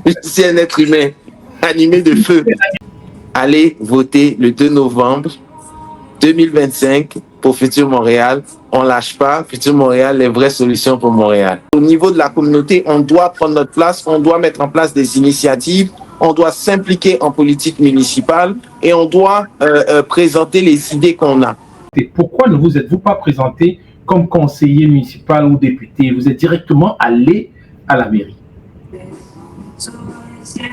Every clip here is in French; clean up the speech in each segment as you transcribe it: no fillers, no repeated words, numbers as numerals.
Je suis un être humain animé de feu. Allez voter le 2 novembre 2025 pour Futur Montréal. On lâche pas. Futur Montréal, les vraies solutions pour Montréal. Au niveau de la communauté, on doit prendre notre place, on doit mettre en place des initiatives, on doit s'impliquer en politique municipale et on doit présenter les idées qu'on a. Et pourquoi ne vous êtes-vous pas présenté comme conseiller municipal ou député? Vous êtes directement allé à la mairie.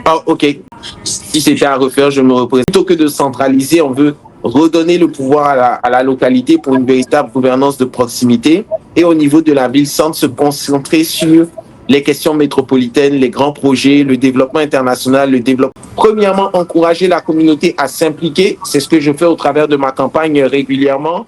Oh, ok. Si c'était à refaire, je me représente. Plutôt que de centraliser, on veut redonner le pouvoir à la localité pour une véritable gouvernance de proximité. Et au niveau de la ville-centre, se concentrer sur les questions métropolitaines, les grands projets, le développement international, le développement. Premièrement, encourager la communauté à s'impliquer. C'est ce que je fais au travers de ma campagne régulièrement.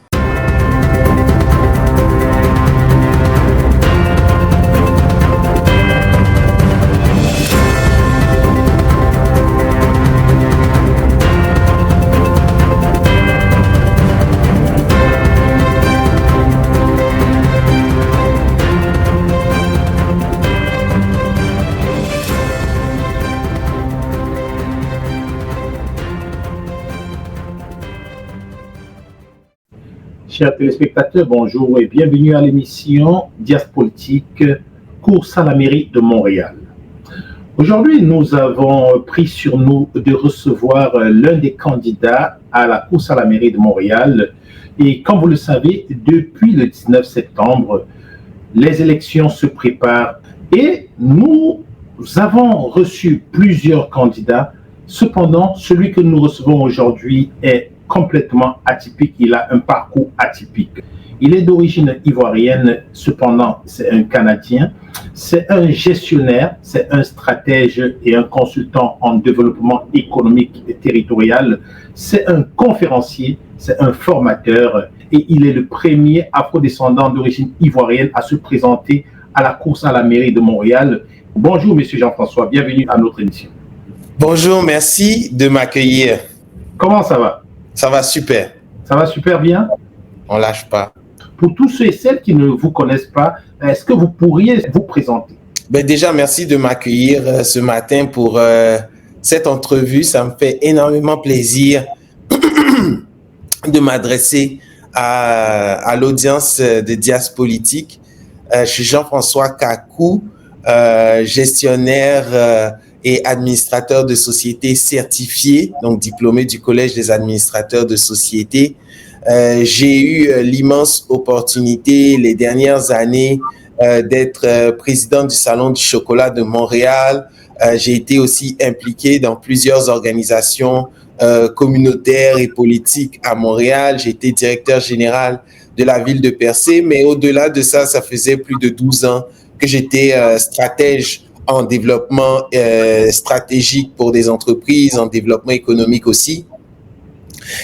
Chers téléspectateurs, bonjour et bienvenue à l'émission Dias Politique, course à la mairie de Montréal. Aujourd'hui, nous avons pris sur nous de recevoir l'un des candidats à la course à la mairie de Montréal. Et comme vous le savez, depuis le 19 septembre, les élections se préparent et nous avons reçu plusieurs candidats. Cependant, celui que nous recevons aujourd'hui est complètement atypique, il a un parcours atypique. Il est d'origine ivoirienne, cependant c'est un Canadien, c'est un gestionnaire, c'est un stratège et un consultant en développement économique et territorial, c'est un conférencier, c'est un formateur et il est le premier afrodescendant d'origine ivoirienne à se présenter à la course à la mairie de Montréal. Bonjour Monsieur Jean-François, bienvenue à notre émission. Bonjour, merci de m'accueillir. Comment ça va? Ça va super. Ça va super bien? On lâche pas. Pour tous ceux et celles qui ne vous connaissent pas, est-ce que vous pourriez vous présenter? Déjà, merci de m'accueillir ce matin pour cette entrevue. Ça me fait énormément plaisir de m'adresser à l'audience de Dias Politique. Je suis Jean-François Kakou, gestionnaire et administrateur de société certifié, donc diplômé du Collège des administrateurs de société. J'ai eu l'immense opportunité les dernières années d'être président du Salon du chocolat de Montréal. J'ai été aussi impliqué dans plusieurs organisations communautaires et politiques à Montréal. J'ai été directeur général de la ville de Percé, mais au-delà de ça, ça faisait plus de 12 ans que j'étais stratège en développement stratégique pour des entreprises, en développement économique aussi.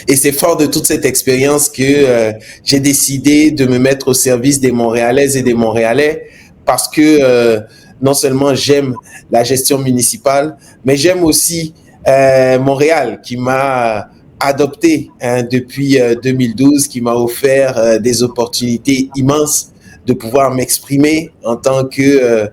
Et c'est fort de toute cette expérience que j'ai décidé de me mettre au service des Montréalaises et des Montréalais parce que non seulement j'aime la gestion municipale, mais j'aime aussi Montréal qui m'a adopté depuis 2012, qui m'a offert des opportunités immenses de pouvoir m'exprimer en tant que,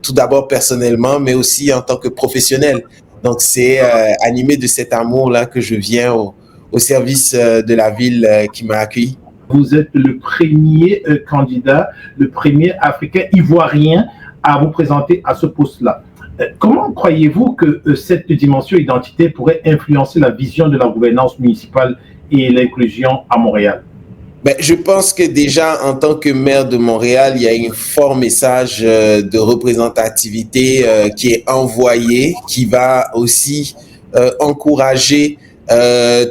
tout d'abord personnellement, mais aussi en tant que professionnel. Donc, c'est animé de cet amour-là que je viens au service de la ville qui m'a accueilli. Vous êtes le premier candidat, le premier Africain ivoirien à vous présenter à ce poste-là. Comment croyez-vous que cette dimension identité pourrait influencer la vision de la gouvernance municipale et l'inclusion à Montréal? Je pense que déjà, en tant que maire de Montréal, il y a un fort message de représentativité qui est envoyé, qui va aussi encourager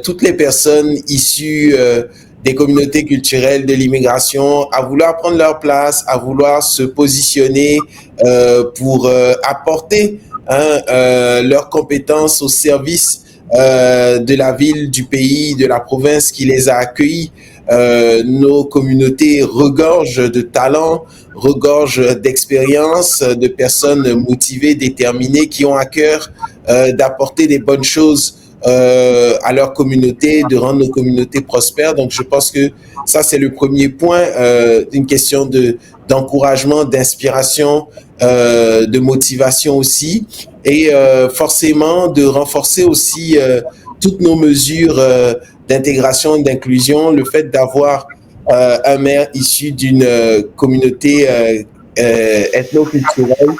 toutes les personnes issues des communautés culturelles, de l'immigration, à vouloir prendre leur place, à vouloir se positionner pour apporter leurs compétences au service de la ville, du pays, de la province qui les a accueillis. Nos communautés regorgent de talents, regorgent d'expériences, de personnes motivées, déterminées, qui ont à cœur d'apporter des bonnes choses à leur communauté, de rendre nos communautés prospères. Donc, je pense que ça, c'est le premier point, une question de d'encouragement, d'inspiration, de motivation aussi, et forcément de renforcer aussi toutes nos mesures d'intégration et d'inclusion. Le fait d'avoir un maire issu d'une communauté ethno-culturelle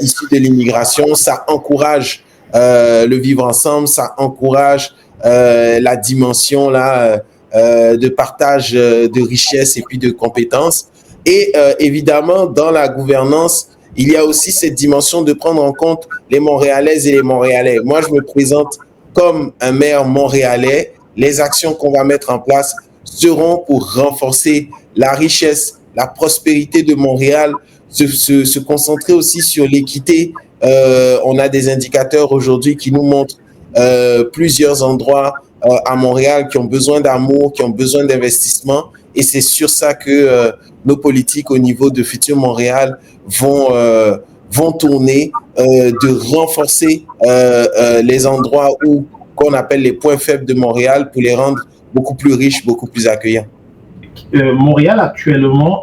issu de l'immigration, ça encourage le vivre ensemble, ça encourage la dimension là de partage de richesses et puis de compétences. Et évidemment, dans la gouvernance, il y a aussi cette dimension de prendre en compte les Montréalaises et les Montréalais. Moi, je me présente comme un maire montréalais. Les actions qu'on va mettre en place seront pour renforcer la richesse, la prospérité de Montréal, se concentrer aussi sur l'équité. On a des indicateurs aujourd'hui qui nous montrent plusieurs endroits à Montréal qui ont besoin d'amour, qui ont besoin d'investissement. Et c'est sur ça que nos politiques au niveau de Futur Montréal vont tourner, de renforcer les endroits qu'on appelle les points faibles de Montréal pour les rendre beaucoup plus riches, beaucoup plus accueillants. Montréal actuellement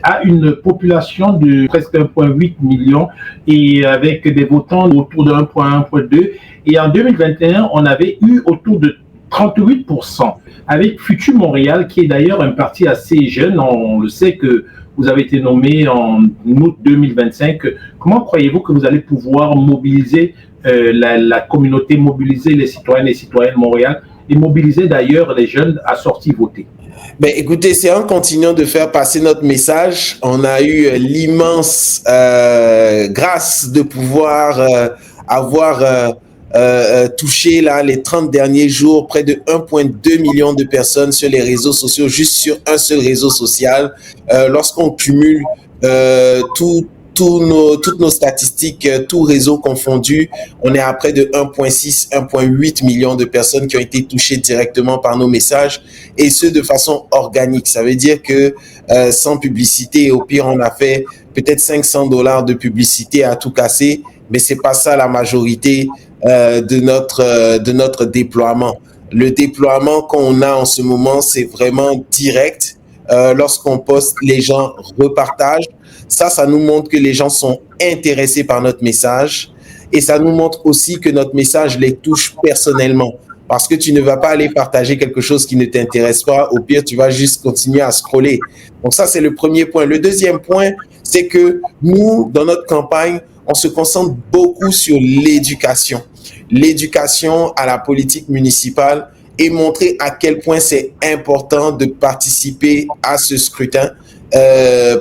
a une population de presque 1,8 million et avec des votants autour de 1,1, 1,2. Et en 2021, on avait eu autour de 38%. Avec Futur Montréal, qui est d'ailleurs un parti assez jeune, on le sait que vous avez été nommé en août 2025. Comment croyez-vous que vous allez pouvoir mobiliser la communauté, mobiliser les citoyennes et citoyennes de Montréal et mobiliser d'ailleurs les jeunes à sortir voter? Ben, écoutez, c'est en continuant de faire passer notre message. On a eu l'immense grâce de pouvoir avoir touché là, les 30 derniers jours près de 1,2 million de personnes sur les réseaux sociaux, juste sur un seul réseau social. Lorsqu'on cumule toutes nos statistiques, tout réseau confondu, on est à près de 1,6, 1,8 millions de personnes qui ont été touchées directement par nos messages, et ce de façon organique. Ça veut dire que sans publicité, au pire on a fait peut-être $500 de publicité à tout casser, mais c'est pas ça la majorité de notre déploiement. Le déploiement qu'on a en ce moment, c'est vraiment direct. Lorsqu'on poste, les gens repartagent. Ça nous montre que les gens sont intéressés par notre message, et ça nous montre aussi que notre message les touche personnellement, parce que tu ne vas pas aller partager quelque chose qui ne t'intéresse pas. Au pire, tu vas juste continuer à scroller. Donc ça, c'est le premier point. Le deuxième point, c'est que nous, dans notre campagne, on se concentre beaucoup sur l'éducation. L'éducation à la politique municipale, et montrer à quel point c'est important de participer à ce scrutin.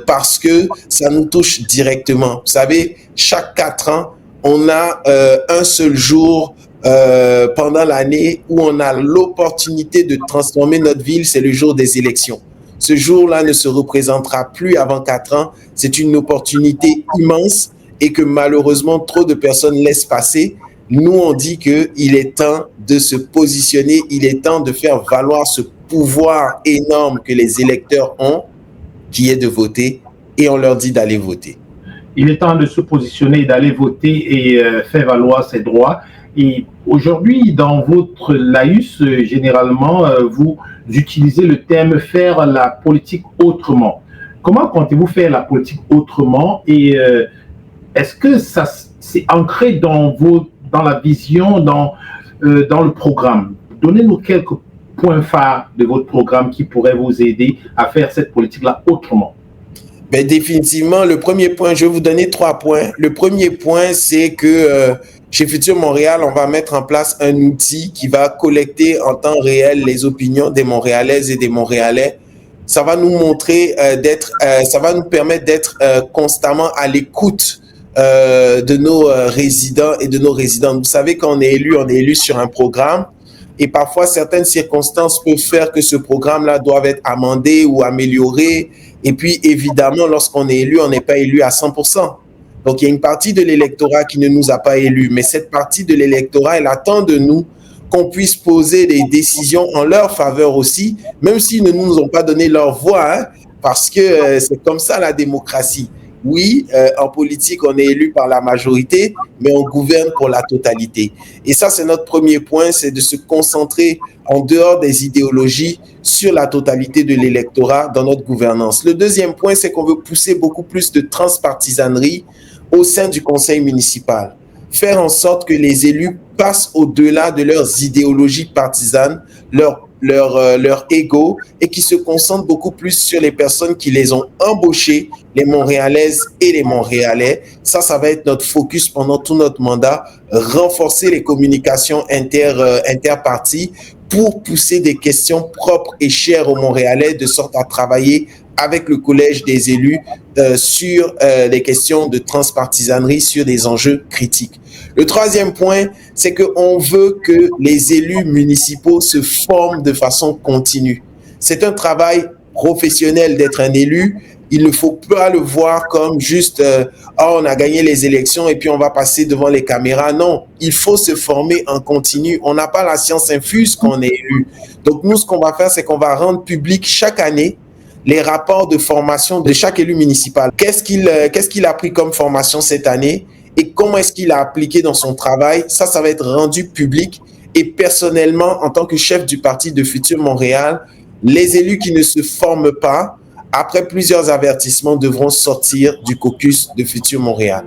Parce que ça nous touche directement. Vous savez, chaque 4 ans, on a un seul jour pendant l'année où on a l'opportunité de transformer notre ville, c'est le jour des élections. Ce jour-là ne se représentera plus avant 4 ans. C'est une opportunité immense et que malheureusement trop de personnes laissent passer. Nous, on dit qu'il est temps de se positionner, il est temps de faire valoir ce pouvoir énorme que les électeurs ont, qui est de voter, et on leur dit d'aller voter. Il est temps de se positionner, d'aller voter et faire valoir ses droits. Et aujourd'hui, dans votre laïus, généralement, vous utilisez le terme « faire la politique autrement ». Comment comptez-vous faire la politique autrement, et est-ce que ça c'est ancré dans la vision, dans le programme? Donnez-nous quelques points phares de votre programme qui pourraient vous aider à faire cette politique-là autrement. Ben, définitivement, le premier point, je vais vous donner 3 points. Le premier point, c'est que chez Futur Montréal, on va mettre en place un outil qui va collecter en temps réel les opinions des Montréalaises et des Montréalais. Ça va nous montrer ça va nous permettre d'être constamment à l'écoute de nos résidents et de nos résidentes. Vous savez, quand on est élu sur un programme, et parfois certaines circonstances peuvent faire que ce programme-là doit être amendé ou amélioré. Et puis évidemment, lorsqu'on est élu, on n'est pas élu à 100%. Donc il y a une partie de l'électorat qui ne nous a pas élus, mais cette partie de l'électorat, elle attend de nous qu'on puisse poser des décisions en leur faveur aussi, même s'ils ne nous ont pas donné leur voix, hein, parce que c'est comme ça la démocratie. Oui, en politique, on est élu par la majorité, mais on gouverne pour la totalité. Et ça, c'est notre premier point, c'est de se concentrer en dehors des idéologies sur la totalité de l'électorat dans notre gouvernance. Le deuxième point, c'est qu'on veut pousser beaucoup plus de transpartisanerie au sein du conseil municipal. Faire en sorte que les élus passent au-delà de leurs idéologies partisanes, leur ego, et qui se concentrent beaucoup plus sur les personnes qui les ont embauchés, les Montréalaises et les Montréalais. Ça va être notre focus pendant tout notre mandat, renforcer les communications interparties pour pousser des questions propres et chères aux Montréalais, de sorte à travailler avec le collège des élus sur les questions de transpartisanerie, sur des enjeux critiques. Le troisième point, c'est qu'on veut que les élus municipaux se forment de façon continue. C'est un travail professionnel d'être un élu. Il ne faut pas le voir comme juste on a gagné les élections et puis on va passer devant les caméras. Non, il faut se former en continu. On n'a pas la science infuse quand on est élu. Donc nous, ce qu'on va faire, c'est qu'on va rendre public chaque année les rapports de formation de chaque élu municipal. Qu'est-ce qu'il a pris comme formation cette année et comment est-ce qu'il a appliqué dans son travail? Ça va être rendu public. Et personnellement, en tant que chef du parti de Futur Montréal, les élus qui ne se forment pas, après plusieurs avertissements, devront sortir du caucus de Futur Montréal.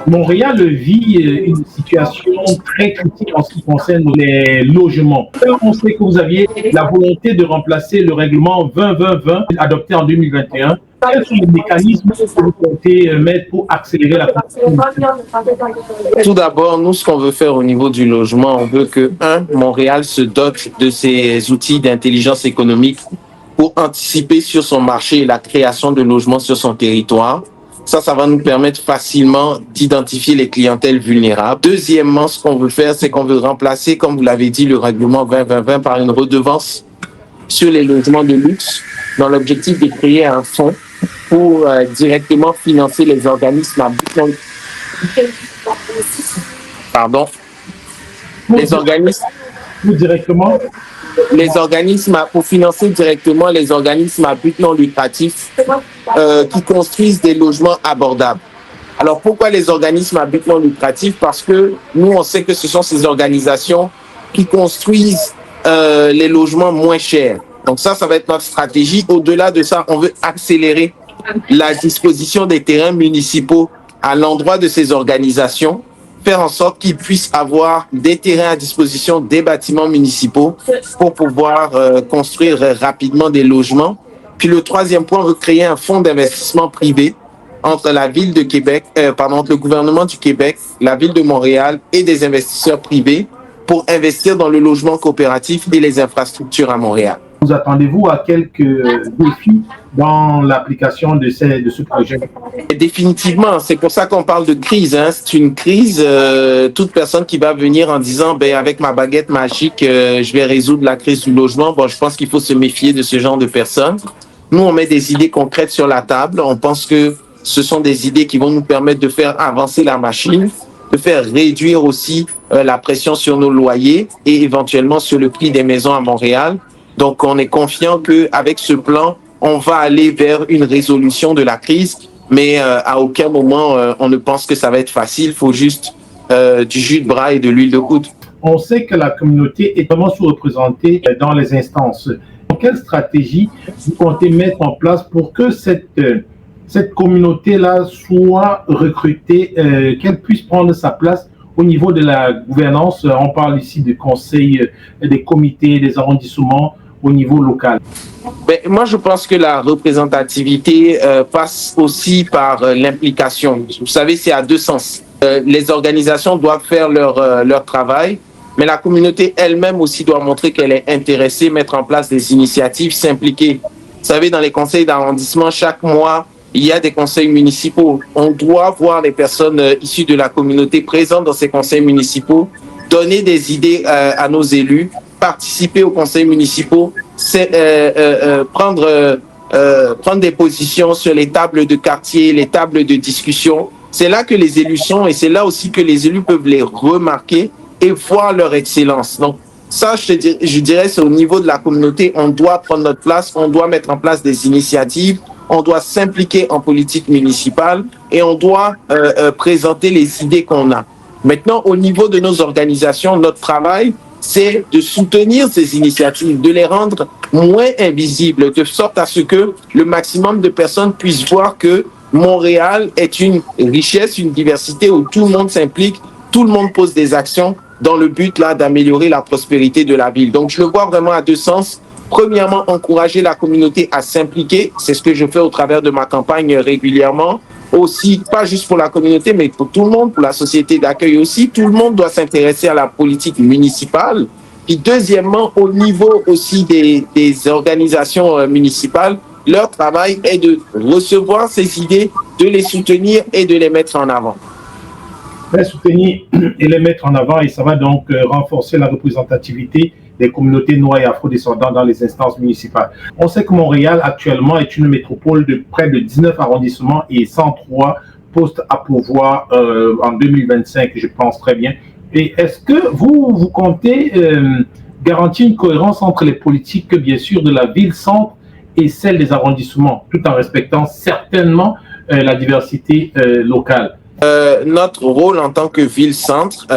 Montréal vit une situation très critique en ce qui concerne les logements. On sait que vous aviez la volonté de remplacer le règlement 20-20-20 adopté en 2021. Quels sont les mécanismes que vous comptez mettre pour accélérer la construction? Tout d'abord, nous, ce qu'on veut faire au niveau du logement, on veut que, Montréal se dote de ses outils d'intelligence économique pour anticiper sur son marché la création de logements sur son territoire. Ça va nous permettre facilement d'identifier les clientèles vulnérables. Deuxièmement, ce qu'on veut faire, c'est qu'on veut remplacer, comme vous l'avez dit, le règlement 20-20-20 par une redevance sur les logements de luxe, dans l'objectif de créer un fonds pour directement financer les organismes à but non... Pardon. Les organismes... Directement pour financer directement les organismes à but non lucratif qui construisent des logements abordables. Alors pourquoi les organismes à but non lucratif? Parce que nous, on sait que ce sont ces organisations qui construisent les logements moins chers. Donc ça va être notre stratégie. Au-delà de ça, on veut accélérer la disposition des terrains municipaux à l'endroit de ces organisations, faire en sorte qu'ils puissent avoir des terrains à disposition des bâtiments municipaux pour pouvoir construire rapidement des logements. Puis le troisième point, on veut créer un fonds d'investissement privé entre la ville de Québec, entre le gouvernement du Québec, la ville de Montréal et des investisseurs privés pour investir dans le logement coopératif et les infrastructures à Montréal. Vous attendez-vous à quelques défis dans l'application de ce projet? Définitivement, c'est pour ça qu'on parle de crise. C'est une crise. Toute personne qui va venir en disant avec ma baguette magique, je vais résoudre la crise du logement, je pense qu'il faut se méfier de ce genre de personnes. Nous, on met des idées concrètes sur la table. On pense que ce sont des idées qui vont nous permettre de faire avancer la machine, de faire réduire aussi la pression sur nos loyers et éventuellement sur le prix des maisons à Montréal. Donc, on est confiant qu'avec ce plan, on va aller vers une résolution de la crise, mais à aucun moment, on ne pense que ça va être facile. Il faut juste du jus de bras et de l'huile de coude. On sait que la communauté est vraiment sous-représentée dans les instances. Quelle stratégie vous comptez mettre en place pour que cette communauté-là soit recrutée, qu'elle puisse prendre sa place au niveau de la gouvernance? On parle ici des conseils, des comités, des arrondissements au niveau local. Moi, je pense que la représentativité passe aussi par l'implication. Vous savez, c'est à deux sens. Les organisations doivent faire leur travail, mais la communauté elle-même aussi doit montrer qu'elle est intéressée, mettre en place des initiatives, s'impliquer. Vous savez, dans les conseils d'arrondissement, chaque mois, il y a des conseils municipaux. On doit voir les personnes issues de la communauté présentes dans ces conseils municipaux, donner des idées à nos élus, participer aux conseils municipaux, prendre des positions sur les tables de quartier, les tables de discussion. c'est là que les élus sont et c'est là aussi que les élus peuvent les remarquer et voir leur excellence. Donc, ça, je dirais, c'est au niveau de la communauté, on doit prendre notre place, on doit mettre en place des initiatives, on doit s'impliquer en politique municipale et on doit présenter les idées qu'on a. Maintenant, au niveau de nos organisations, notre travail, c'est de soutenir ces initiatives, de les rendre moins invisibles, de sorte à ce que le maximum de personnes puissent voir que Montréal est une richesse, une diversité où tout le monde s'implique, tout le monde pose des actions dans le but là d'améliorer la prospérité de la ville. Donc, je le vois vraiment à deux sens. Premièrement, encourager la communauté à s'impliquer. C'est ce que je fais au travers de ma campagne régulièrement. Aussi, pas juste pour la communauté, mais pour tout le monde, pour la société d'accueil aussi. Tout le monde doit s'intéresser à la politique municipale. Puis deuxièmement, au niveau aussi des organisations municipales, leur travail est de recevoir ces idées, de les soutenir et de les mettre en avant. Les soutenir et les mettre en avant, et ça va donc renforcer la représentativité des communautés noires et afro-descendantes dans les instances municipales. On sait que Montréal actuellement est une métropole de près de 19 arrondissements et 103 postes à pourvoir en 2025, je pense très bien. Et est-ce que vous comptez garantir une cohérence entre les politiques, bien sûr, de la ville-centre et celle des arrondissements, tout en respectant certainement la diversité locale? Notre rôle en tant que ville-centre,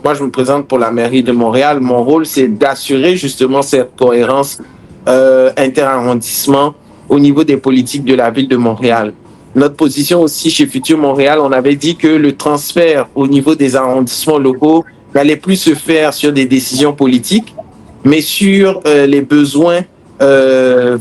moi je me présente pour la mairie de Montréal, mon rôle c'est d'assurer justement cette cohérence inter-arrondissement au niveau des politiques de la ville de Montréal. Notre position aussi chez Futur Montréal, on avait dit que le transfert au niveau des arrondissements locaux n'allait plus se faire sur des décisions politiques, mais sur les besoins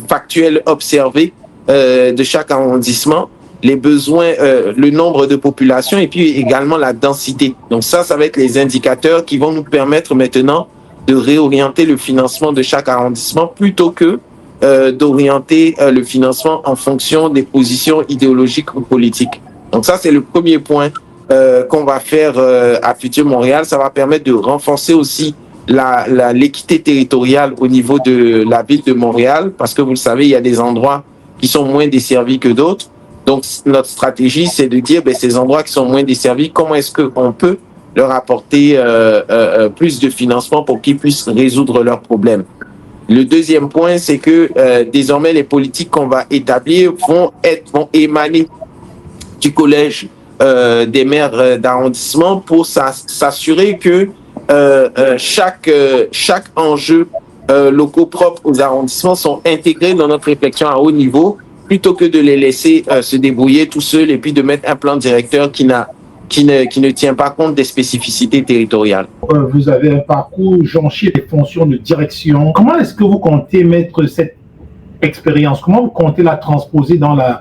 factuels observés de chaque arrondissement, les besoins, le nombre de population et puis également la densité. Donc ça va être les indicateurs qui vont nous permettre maintenant de réorienter le financement de chaque arrondissement plutôt que d'orienter le financement en fonction des positions idéologiques ou politiques. Donc ça, c'est le premier point qu'on va faire à Futur Montréal. Ça va permettre de renforcer aussi l'équité territoriale au niveau de la ville de Montréal parce que vous le savez, il y a des endroits qui sont moins desservis que d'autres. Donc, notre stratégie, c'est de dire, ces endroits qui sont moins desservis, comment est-ce qu'on peut leur apporter plus de financement pour qu'ils puissent résoudre leurs problèmes. Le deuxième point, c'est que désormais, les politiques qu'on va établir vont émaner du collège des maires d'arrondissement pour s'assurer que chaque enjeu locaux propres aux arrondissements sont intégrés dans notre réflexion à haut niveau, plutôt que de les laisser se débrouiller tout seuls et puis de mettre un plan directeur qui ne tient pas compte des spécificités territoriales. Vous avez un parcours jonché des fonctions de direction. Comment est-ce que vous comptez mettre cette expérience, comment vous comptez la transposer dans la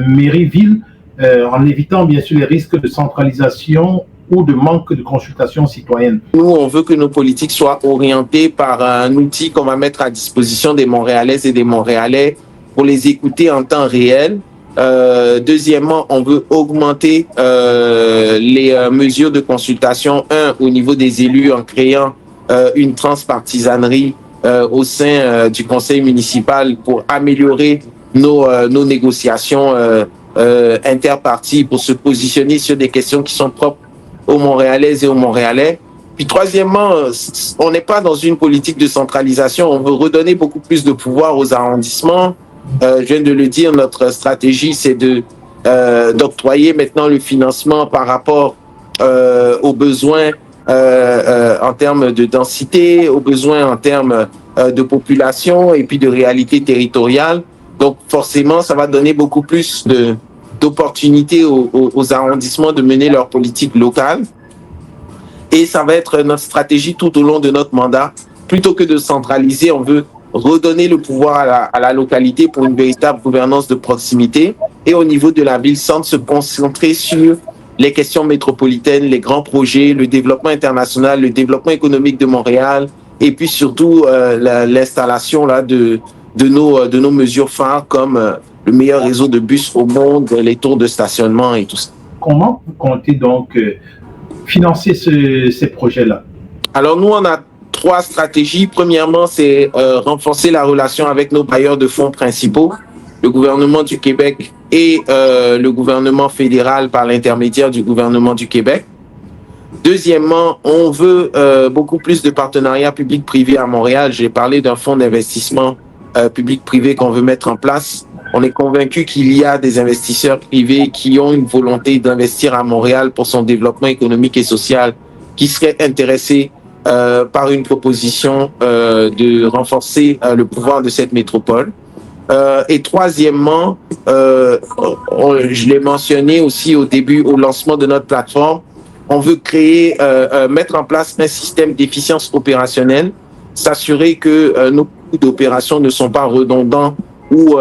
mairie-ville en évitant bien sûr les risques de centralisation ou de manque de consultation citoyenne? Nous, on veut que nos politiques soient orientées par un outil qu'on va mettre à disposition des Montréalaises et des Montréalais pour les écouter en temps réel. Deuxièmement, on veut augmenter les mesures de consultation, au niveau des élus en créant une transpartisanerie au sein du conseil municipal pour améliorer nos négociations interparties pour se positionner sur des questions qui sont propres aux Montréalaises et aux Montréalais. Puis troisièmement, on n'est pas dans une politique de centralisation, on veut redonner beaucoup plus de pouvoir aux arrondissements. Je viens de le dire, notre stratégie, c'est d'octroyer maintenant le financement par rapport aux besoins en termes de densité, aux besoins en termes de population et puis de réalité territoriale. Donc forcément, ça va donner beaucoup plus d'opportunités aux arrondissements de mener leur politique locale. Et ça va être notre stratégie tout au long de notre mandat. Plutôt que de centraliser, on veut redonner le pouvoir à la localité pour une véritable gouvernance de proximité et au niveau de la ville-centre se concentrer sur les questions métropolitaines, les grands projets, le développement international, le développement économique de Montréal et puis surtout l'installation là de nos mesures phares comme le meilleur réseau de bus au monde, les tours de stationnement et tout ça. Comment vous comptez donc financer ces projets-là? Alors nous, on a 3 stratégies. Premièrement, c'est renforcer la relation avec nos bailleurs de fonds principaux. Le gouvernement du Québec et le gouvernement fédéral par l'intermédiaire du gouvernement du Québec. Deuxièmement, on veut beaucoup plus de partenariats publics-privés à Montréal. J'ai parlé d'un fonds d'investissement public-privé qu'on veut mettre en place. On est convaincu qu'il y a des investisseurs privés qui ont une volonté d'investir à Montréal pour son développement économique et social, qui seraient intéressés par une proposition de renforcer le pouvoir de cette métropole. Et troisièmement, je l'ai mentionné aussi au début, au lancement de notre plateforme, on veut créer, mettre en place un système d'efficience opérationnelle, s'assurer que nos coûts d'opération ne sont pas redondants ou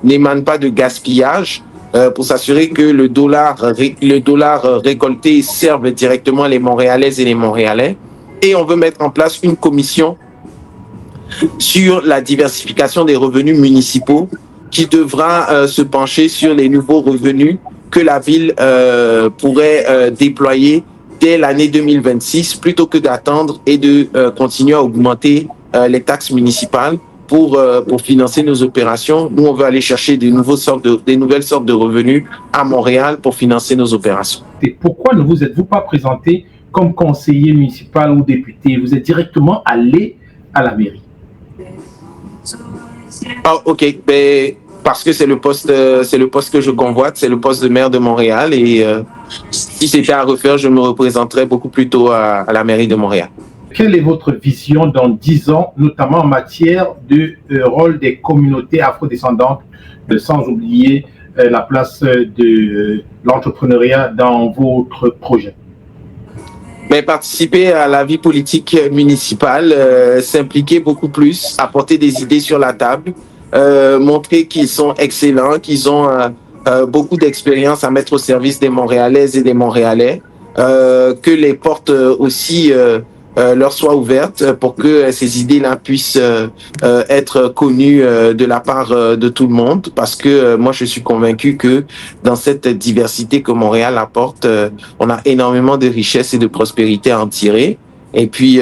n'émanent pas de gaspillage, pour s'assurer que le dollar récolté serve directement les Montréalaises et les Montréalais. Et on veut mettre en place une commission sur la diversification des revenus municipaux qui devra se pencher sur les nouveaux revenus que la ville pourrait déployer dès l'année 2026 plutôt que d'attendre et de continuer à augmenter les taxes municipales pour financer nos opérations. Nous, on veut aller chercher des nouvelles sortes de revenus à Montréal pour financer nos opérations. Et pourquoi ne vous êtes-vous pas présenté comme conseiller municipal ou député? Vous êtes directement allé à la mairie. Ah, ok. Ben, parce que c'est le poste que je convoite, c'est le poste de maire de Montréal. Et si c'était à refaire, je me représenterais beaucoup plus tôt à la mairie de Montréal. Quelle est votre vision dans 10 ans, notamment en matière de rôle des communautés afrodescendantes, sans oublier la place de l'entrepreneuriat dans votre projet? Mais participer à la vie politique municipale, s'impliquer beaucoup plus, apporter des idées sur la table, montrer qu'ils sont excellents, qu'ils ont beaucoup d'expérience à mettre au service des Montréalaises et des Montréalais, que les portes aussi leur soient ouvertes pour que ces idées-là puissent être connues de la part de tout le monde, parce que moi je suis convaincu que dans cette diversité que Montréal apporte, on a énormément de richesses et de prospérité à en tirer. Et puis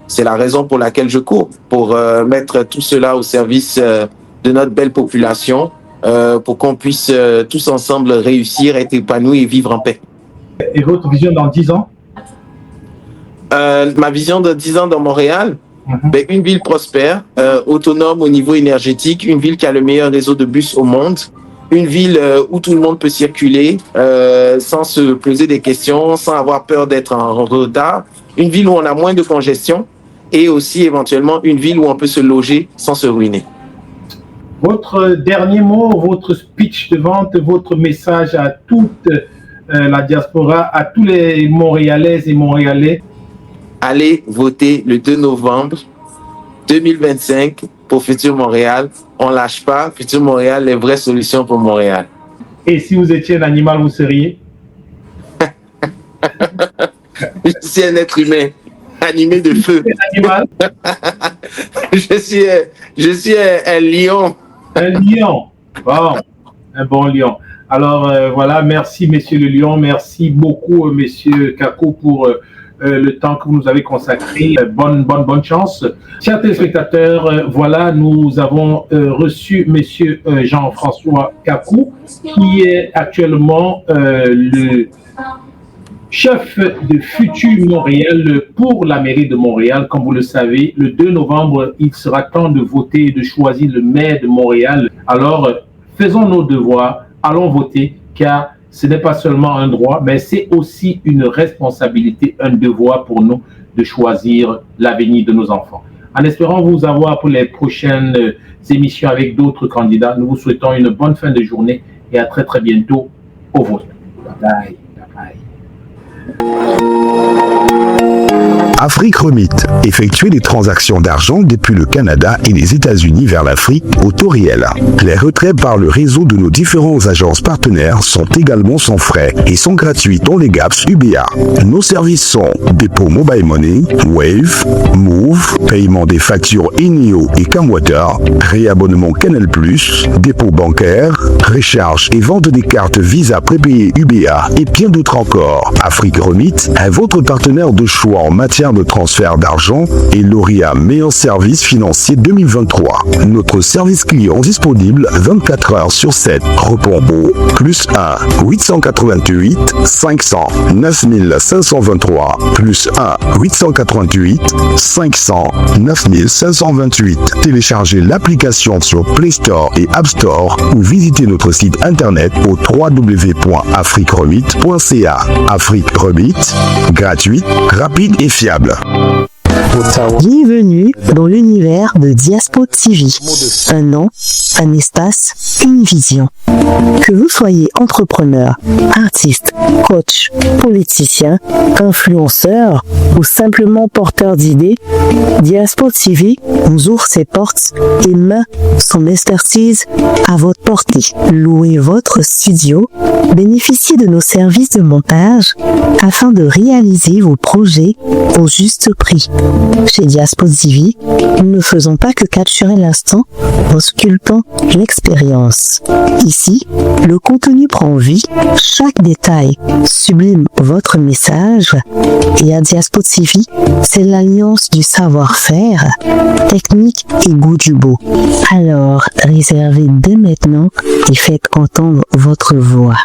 c'est la raison pour laquelle je cours, pour mettre tout cela au service de notre belle population, pour qu'on puisse tous ensemble réussir, être épanouis et vivre en paix. Et votre vision dans 10 ans? Ma vision de 10 ans dans Montréal, ben, une ville prospère, autonome au niveau énergétique, une ville qui a le meilleur réseau de bus au monde, une ville où tout le monde peut circuler sans se poser des questions, sans avoir peur d'être en retard, une ville où on a moins de congestion et aussi éventuellement une ville où on peut se loger sans se ruiner. Votre dernier mot, votre speech de vente, votre message à toute la diaspora, à tous les Montréalaises et Montréalais? Allez voter le 2 novembre 2025 pour Futur Montréal. On ne lâche pas. Futur Montréal, les vraies solutions pour Montréal. Et si vous étiez un animal, vous seriez? Je suis un être humain, animé de feu. Un animal? Je suis un lion. Un lion. Bon, un bon lion. Alors voilà, merci Monsieur le Lion, merci beaucoup Monsieur Kakou pour le temps que vous nous avez consacré. Bonne chance. Chers téléspectateurs, voilà, nous avons reçu Monsieur Jean-François Kakou, qui est actuellement le chef de Futur Montréal pour la mairie de Montréal. Comme vous le savez, le 2 novembre, il sera temps de voter et de choisir le maire de Montréal. Alors, faisons nos devoirs, allons voter, car ce n'est pas seulement un droit, mais c'est aussi une responsabilité, un devoir pour nous de choisir l'avenir de nos enfants. En espérant vous avoir pour les prochaines émissions avec d'autres candidats, nous vous souhaitons une bonne fin de journée et à très très bientôt au vote. Bye bye. Afrique Remit. Effectuer des transactions d'argent depuis le Canada et les États-Unis vers l'Afrique au taux réel. Les retraits par le réseau de nos différentes agences partenaires sont également sans frais et sont gratuits dans les GAPS UBA. Nos services sont dépôt Mobile Money, Wave, Move, paiement des factures Enio et Camwater, réabonnement Canal+, dépôt bancaire, recharge et vente des cartes Visa prépayées UBA et bien d'autres encore. Afrique Remit est votre partenaire de choix en matière partenaire de transfert d'argent et lauréat meilleur service financier 2023. Notre service client disponible 24 heures sur 7 répond au +1 888 500 9523 +1 888 500 9528. Téléchargez l'application sur Play Store et App Store ou visitez notre site internet au www.afriqueremit.ca. Afrique Remit, gratuite, rapide et fiable. Bienvenue dans l'univers de Diaspo TV. Un nom, un espace, une vision. Que vous soyez entrepreneur, artiste, coach, politicien, influenceur ou simplement porteur d'idées, Diaspo TV vous ouvre ses portes et met son expertise à votre portée. Louez votre studio, bénéficiez de nos services de montage afin de réaliser vos projets au juste prix. Chez Diaspo TV, nous ne faisons pas que capturer l'instant, en sculptant l'expérience. Ici, le contenu prend vie, chaque détail sublime votre message, et à Diaspo TV, c'est l'alliance du savoir-faire, technique et goût du beau. Alors, réservez dès maintenant et faites entendre votre voix.